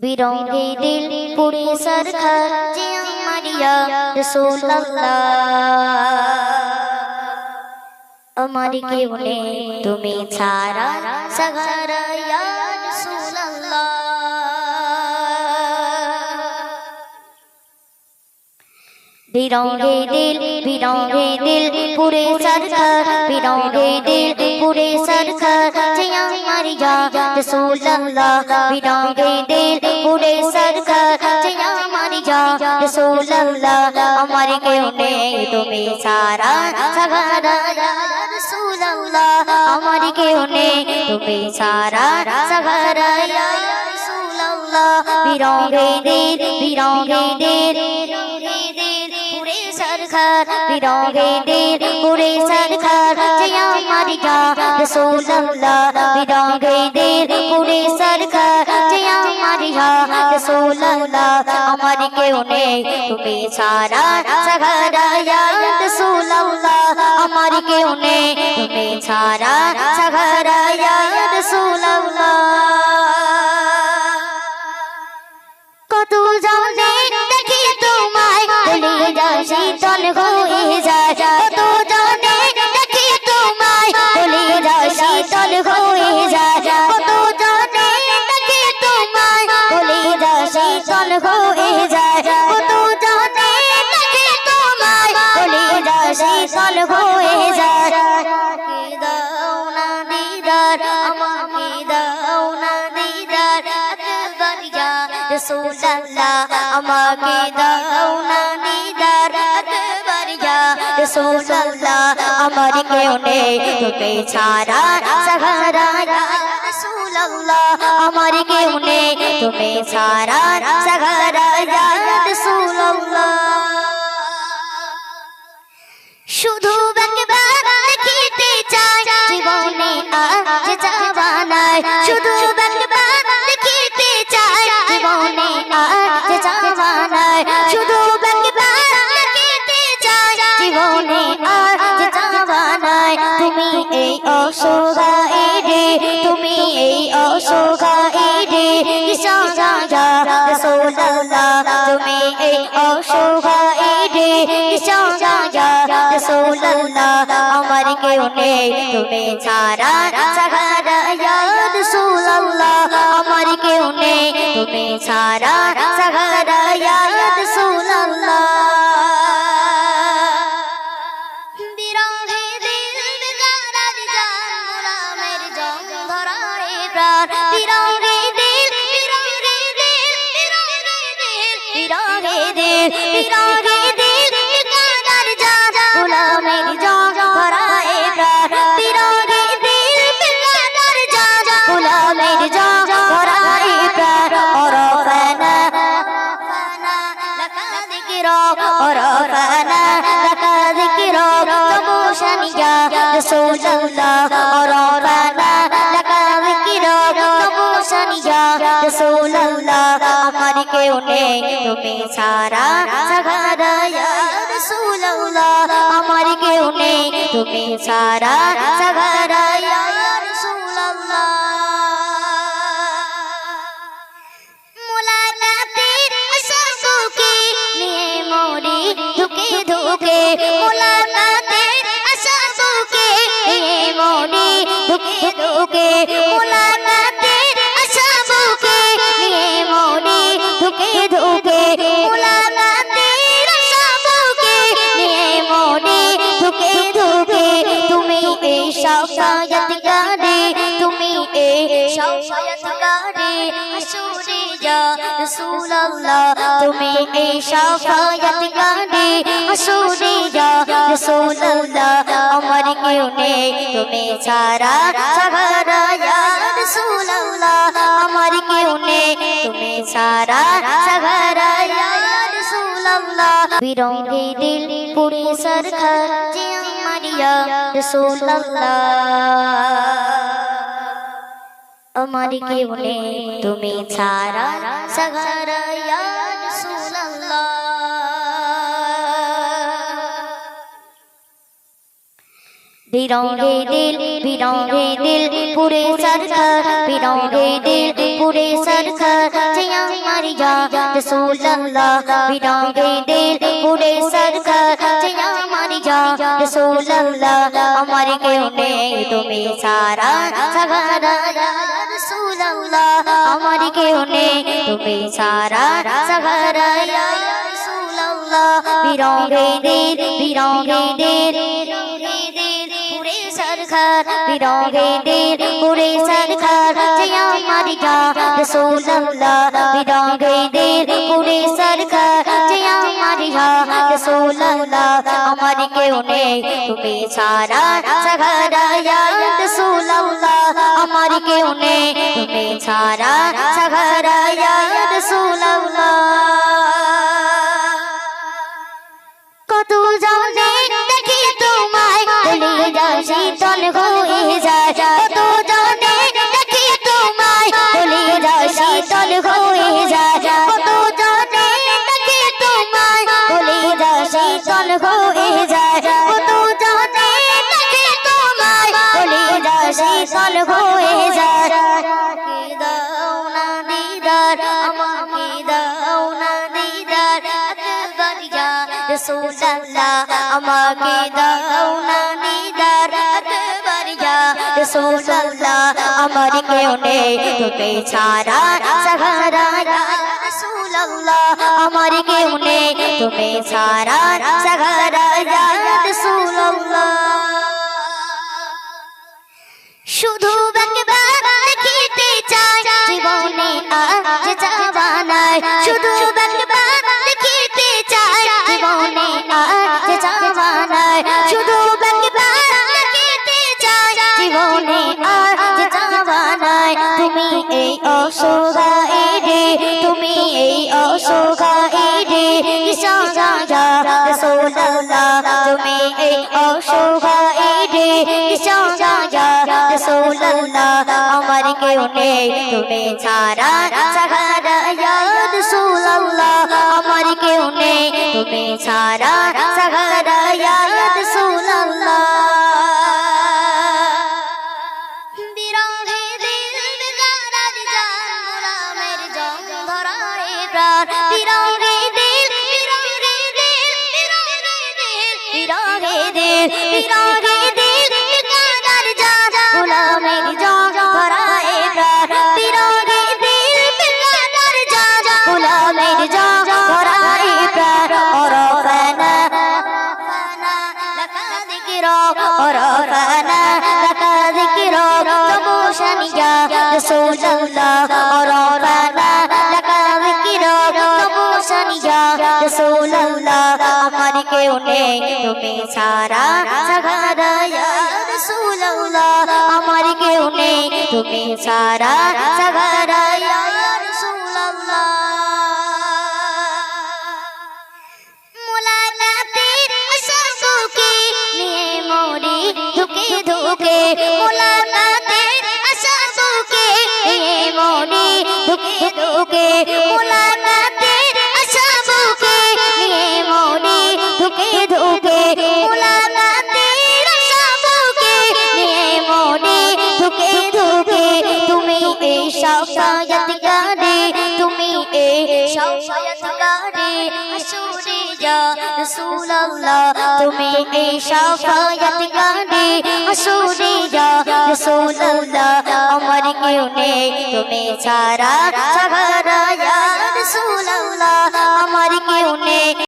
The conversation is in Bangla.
বিরঙ্গে দিল পুরে সরখা যে আমারিয়া রাসূলুল্লাহ আমার কেউ নেই তুমি ছাড়া সাহারা ইয়া রাসূলুল্লাহ বিরঙ্গে দিল পুরে সরখা বিরঙ্গে দিল পুরে সরখা যে আমারিয়া রাসূলুল্লাহ বিরঙ্গে দিল পুরে সরখা যে আমারিয়া রাসূলুল্লাহ আমার কেউ নেই তুমি ছাড়া সাহারা ইয়া রাসূলুল্লাহ আমার কেউ নেই তুমি ছাড়া সাহারা ইয়া রাসূলুল্লাহ বিরঙ্গে দিল পুরে সরখা বিরঙ্গে দিল পুরে সরখা যে আমারিয়া রাসূলুল্লাহ বিরঙ্গে দিল পুরে সরখা যে আমারিয়া রাসূলুল্লাহ আমার কেউ নেই তুমি ছাড়া সাহারা ইয়া রাসূলুল্লাহ আমার কেউ নেই তুমি ছাড়া সাহারা ইয়া রাসূলুল্লাহ কত জানে দেখি তোমায় কলিজা শীতল হয়ে যায় কত জানে দেখি তোমায় কলিজা শীতল হয়ে যায় কত জানে দেখি তোমায় কলিজা শীতল হয়ে যায় কত জানে দেখি তোমায় কলিজা শীতল হয়ে যায় আমাকে দাও না দিদার আমাকে দাও না দিদার আকবার ইয়া রাসূলুল্লাহ আমাকে দাও না দিদার আকবার ইয়া রাসূলুল্লাহ আমার কেউ নেই তুমি ছাড়া সাহারা ইয়া রাসূলুল্লাহ আমার কেউ নেই তুমি ছাড়া সাহারা ইয়া রাসূলুল্লাহ শুধু একবার দেখিতে চাই জীবনে আজ জাওয়ানায় শুধু একবার দেখিতে চাই জীবনে আজ জাওয়ানায় শুধু একবার দেখিতে চাই জীবনে আজ জাওয়ানায় তুমি এই অসহায় রে তুমি এই অসহায় রে ইশারা রাসূলুল্লাহ তুমি এই অসহায় রে ইশারা রাসূলুল্লাহ আমার কেউ নেই তুমি ছাড়া সাহারা ইয়া রাসূলুল্লাহ আমার কেউ নেই তুমি ছাড়া সাহারা ইয়া রাসূলুল্লাহ বিরঙ্গে দিল বেকারার জান গোলামের জং ধরায় প্রাণ বিরঙ্গে দিল বেকারার জান গোলামের জং ধরায় প্রাণ বিরঙ্গে দিল বেকারার জান গোলামের জং ধরায় প্রাণ ওরফানা লাকা যিকরা ওরফানা লাকা যিকরা তবুশানিয়া রাসূলুল্লাহ ওরফানা লাকা যিকরা তবুশানিয়া রাসূলুল্লাহ আমার কেউ নেই তুমি ছাড়া সাহারা ইয়া রাসূলুল্লাহ আমার কেউ নেই তুমি ছাড়া সাহারা ইয়া রাসূলুল্লাহ মুলাকাতের আশাকে নিয়ে মরি ধুকে ধুকে মুলাকাতের আশাকে নিয়ে মরি ধুকে ধুকে মুলাকাতের আশাকে নিয়ে মরি ধুকে ধুকে মুলাকাতের আশাকে নিয়ে মরি ধুকে ধুকে তুমি এই শাফায়াতকারী তুমি এই শাফায়াতকারী আসুরি ইয়া রাসূলুল্লাহ তুমি এই শাফায়াতকারী আসুরি ইয়া রাসূলুল্লাহ আমার কেউ নেই তুমি ছাড়া সাহারা ইয়া রাসূলুল্লাহ আমার কেউ নেই তুমি ছাড়া সাহারা ইয়া রাসূলুল্লাহ বিরঙ্গে দিল পুরে সরখা যে আমারিয়া রাসূলুল্লাহ আমার কেউ নেই তুমি ছাড়া সাহারা ইয়া রাসূলুল্লাহ बिरंगे दिल पूरे सरखर बिरंगे दिल पूरे सरखर जिया मरिया रसूल अल्लाह बिरंगे दिल पूरे सरखर जिया मरिया रसूल अल्लाह हमारे क्यों ने तुम्हें सारा सहारा या रसूल अल्लाह हमारे क्यों ने तुम्हें सारा सहारा या रसूल अल्लाह बिरंगे दिल बिरंगे दिल पूरे सरखर जिया मरिया रसूल अल्लाह बिरंगे दिल पूरे सरखर जिया मरिया रसूल अल्लाह हमारे क्यों ने तुम्हें सारा सहारा या रसूल अल्लाह हमारे क्यों ने तुम्हें सारा सहारा या रसूल अल्लाह কত জানে দেখি তোমায় বলে যাও শীতল হয়ে যায় কত জানে দেখি তোমায় বলে যাও শীতল হয়ে যায় কত জানে দেখি তোমায় বলে যাও শীতল হয়ে যায় কত জানে দেখি তোমায় বলে যাও শীতল হয়ে যায় আমাকে দাও না দিদার আমাকে দাও না দিদার একবার ইয়া रसूल अल्लाह আমাকে দাও না দিদার একবার ইয়া रसूल अल्लाह हमारे क्यों ने तुम्हें सारा सहारा या रसूल अल्लाह हमारे क्यों ने तुम्हें सारा सहारा या रसूल अल्लाह শুধু একবার দেখিতে চাই জীবনে আজ যাওয়া নাই শুধু একবার দেখিতে চাই জীবনে আজ যাওয়া নাই শুধু একবার দেখিতে চাই জীবনে আজ যাওয়া নাই তুমি এই অসহায় রে তুমি এই অসহায় রে ইশারা ইয়া রাসূল আল্লাহ তুমি এই অসহায় রে ইশারা ইয়া रसूल अल्लाह हमारे क्यों ने तुम्हें सारा सहारा या रसूल अल्लाह हमारे क्यों ने तुम्हें सारा सहारा या रसूल अल्लाह बिरंगे दिल बेकरार जान गुलामेर जंग धराए प्राण बिरंगे दिल बिरंगे दिल बेकरार जान गुलामेर जंग धराए प्राण बिरंगे दिल बेकरार जान गुलामेर जंग धराए प्राण और फना लका जिक्रा और फना लका जिक्रा तबूशनिया रसूल अल्लाह और फना लका जिक्रा तबूशनिया रसूल अल्लाह हमारे क्यों ने तुम्हें सारा सहारा या रसूल अल्लाह हमारे क्यों ने तुम्हें सारा सहारा या रसूल अल्लाह मुलाकातेर आशाओं की निये मोरी धुके धुके मुलाकातेर आशाओं की निये मोरी धुके धुके मुलाकातेर आशाओं की निये मोरी धुके धुके मुलाकातेर आशाओं की निये मोरी धुके धुके तुम्हें ए शाफायत गाने तुम्हें ए शाफायत गाने हसूरी या रसूल अल्लाह तुम्हें ए शाफायत गाने हसूरी या रसूल अल्लाह हमारे क्यों ने तुम्हें सारा सहारा या